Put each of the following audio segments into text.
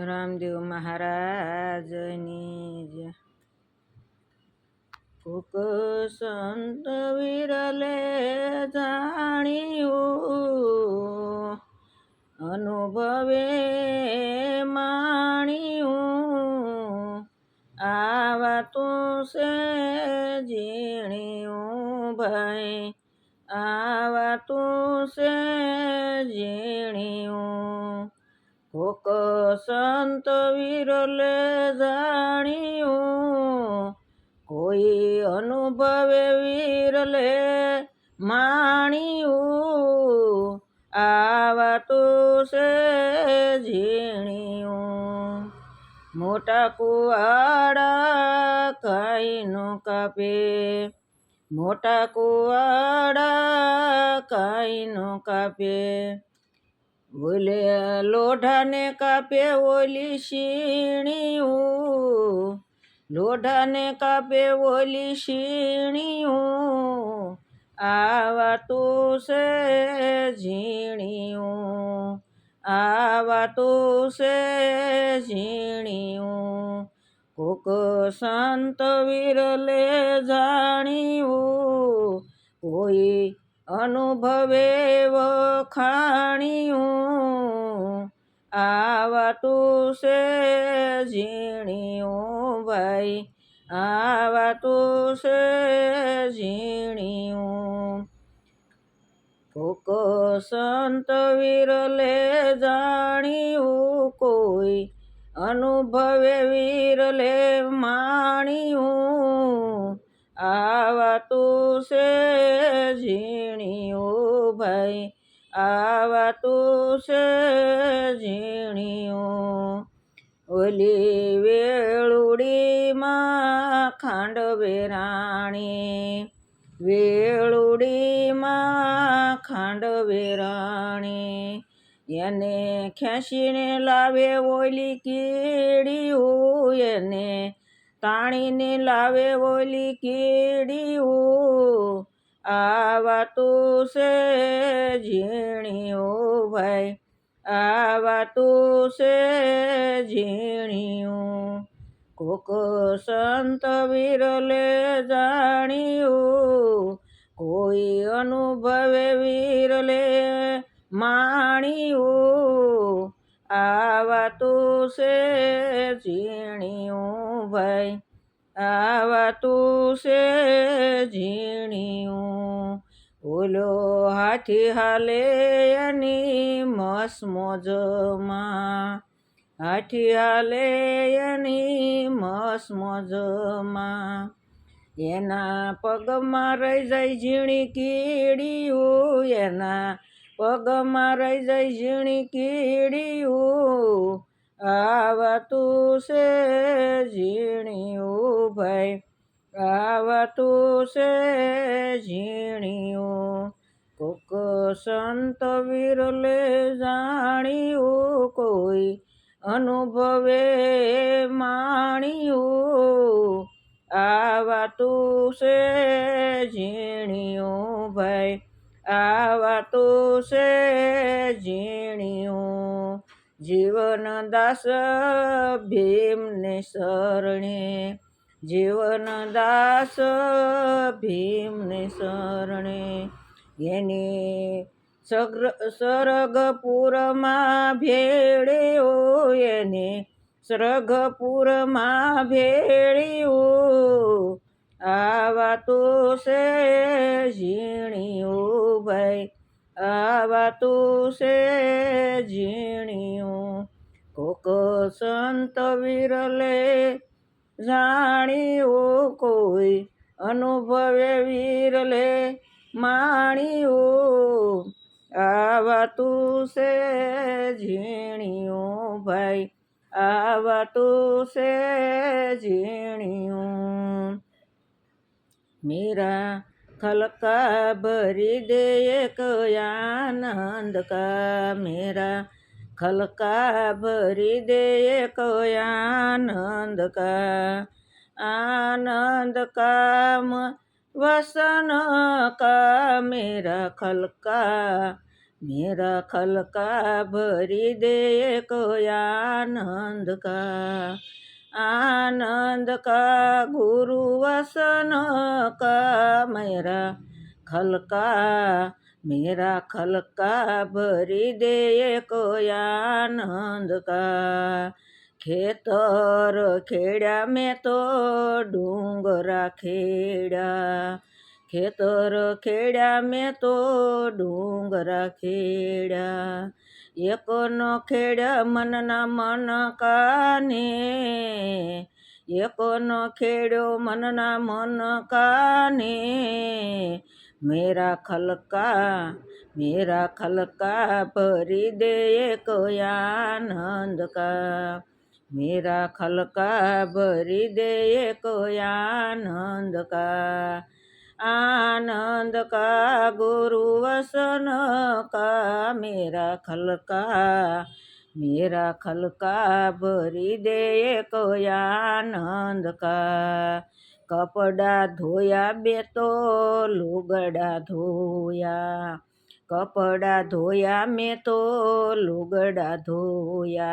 રામદેવ મહારાજની જય. કોક સંત વિરલે જાણ્યું, અનુભવે માણ્યું, આવા તું સે ઝીણ્યું ભાઈ, આવા તું સે ઝીણ્યું. કોક સંત વિરલે જાણ્યું, કોઈ અનુભવે વિરલે માણ્યું, આવા તું સે ઝીણ્યું. મોટા કુવાડા કાંઈ ન કાપે, મોટા કુવાડા કાંઈ ન કાપે, ઓલે લોઢાને કાપે ઓલી શીણિયું, લોઢાને કાપે ઓલી શીણિયું, આવા તું સે ઝીણિયું, આવા તું સે ઝીણિયું. કોક સંત વિરલે જાણ્યું, કોઈ અનુભવે વખાણ્યું, આવા તું સે ઝીણ્યું ભાઈ, આવા તું સે ઝીણ્યું. કોક સંત વિરલે જાણ્યું, કોઈ અનુભવે વિરલે માણ્યું, આવા તું સે ઝીણ્યું ભાઈ, આવા તું સે ઝીણ્યું. ઓલી વેળુડીમાં ખાંડવે રાણી, વેળુડીમાં ખાંડવે રાણી, એને ખેંચીને લાવે ઓલી કીડીયું, એને તાણીને લાવે ઓલી કીડીયું, આવા તું સે ઝીણ્યું ભાઈ, આવા તું સે ઝીણ્યું. કોક સંત વિરલે જાણ્યું, કોઈ અનુભવે વિરલે માણ્યું, આવા તું સે ઝીણ્યું ભાઈ, આવા તું સે ઝીણ્યું. ઓલો હાથી હાલે એની મસ મોજમાં, હાથી હાલે એની મસ મોજમાં, એના પગમાં રહી જાય ઝીણી કીડીયું, એના પગમાં રહી જાય ઝીણી કીડીયું, આવા તું સે ઝીણ્યું ભાઈ, આવા તું સે ઝીણ્યું. કોક સંત વિરલે જાણ્યું, કોઈ અનુભવે માણ્યું, આવા તું સે ઝીણ્યું ભાઈ, આવા તું સે ઝીણ્યું. જીવનદાસ ભીમને શરણે, જીવનદાસ ભીમને શરણે, એની સરગપુરમાં ભેળ્યો, એને સરગપુરમાં ભેળ્યું, આવા તું સે ઝીણ્યું ભાઈ, આવા તું સે ઝીણ્યું. કોક સંત વિરલે જાણ્યું, કોઈ અનુભવે વિરલે માણ્યું, આવા તું સે ઝીણ્યું ભાઈ, આવા તું સે ઝીણ્યું. મીરા ખલકા ભરી દે એક આનંદ કા, મેરા ખલકા ભરી દે એક આનંદ કા, आनंद काम वसन का मेरा खलका मेरा खलका भरी दे को आनंद का। आनंद का गुरु वसन का मेरा खलका। मेरा खलका भरी दे को आनंद का। खेतर खेड्या में तो डूंगरा खेड्या। खेतर खेड्या में तो डूंगरा खेड्या। एकोनो खेड्या मनना मन काने। एकोनो खेड्यो मनना मन काने। मेरा खलका। मेरा खलका भरी दे को आनंद का। मेरा खलका भरी दे को आनंद का। आनंद का गुरु वसन का मेरा खलका। मेरा खलका भरी दे को आनंद का। कपड़ा धोया बे तो लुगड़ा धोया। कपड़ा धोया में तो लुगड़ा धोया।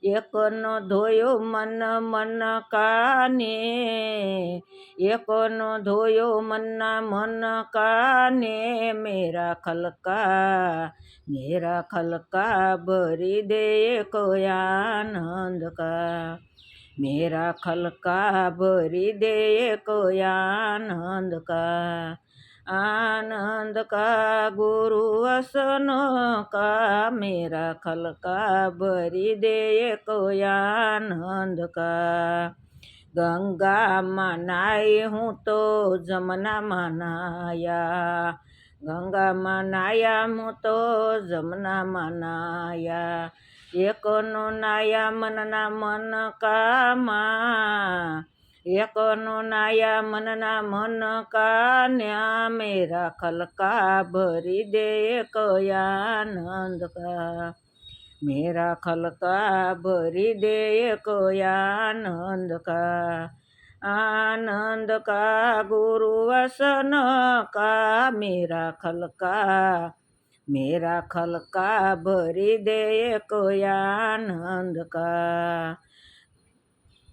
एकनो धोयो मन मन काने। एकनो धोयो मन्ना मन काने। मेरा खलका। मेरा खलका भरी दे को आनंद का। मेरा खलका भरी दे को आनंद का। आनंद का गुरु वसन का मेरा खलका भरी दे को आनंद का। गंगा मनाई हूँ तो जमुना मनाया। गंगा मनाया हूँ तो जमुना मनाया। एकोनो नाया मनना मन कामा। एकोनो नाया मनना मन कान्या। मेरा खलका भरी दे को आनंद का। मेरा खलका भरी दे को आनंद का। आनंद का गुरु वसन का मेरा खलका। मेरा खलका भरी दे को आनंद का।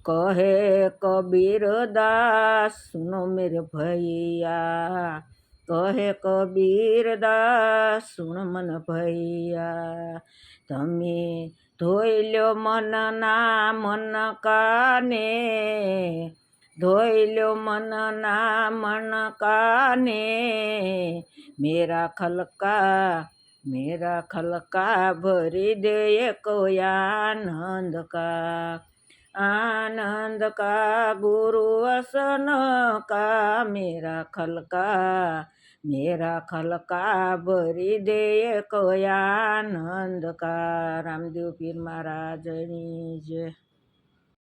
कहे कबीर दास सुनो मेरे भैया। कहे कबीर दास सुन मन भैया। तमे धोइल्यो मन ना मन काने। धोइल्यो मन ना मन काने। मेरा खलका। मेरा खलका भरी दे को आनंद का। आनंद का गुरु वसन का मेरा खलका। मेरा खलका भरी दे को आनंद का। रामदेव पीर महाराजनी जय।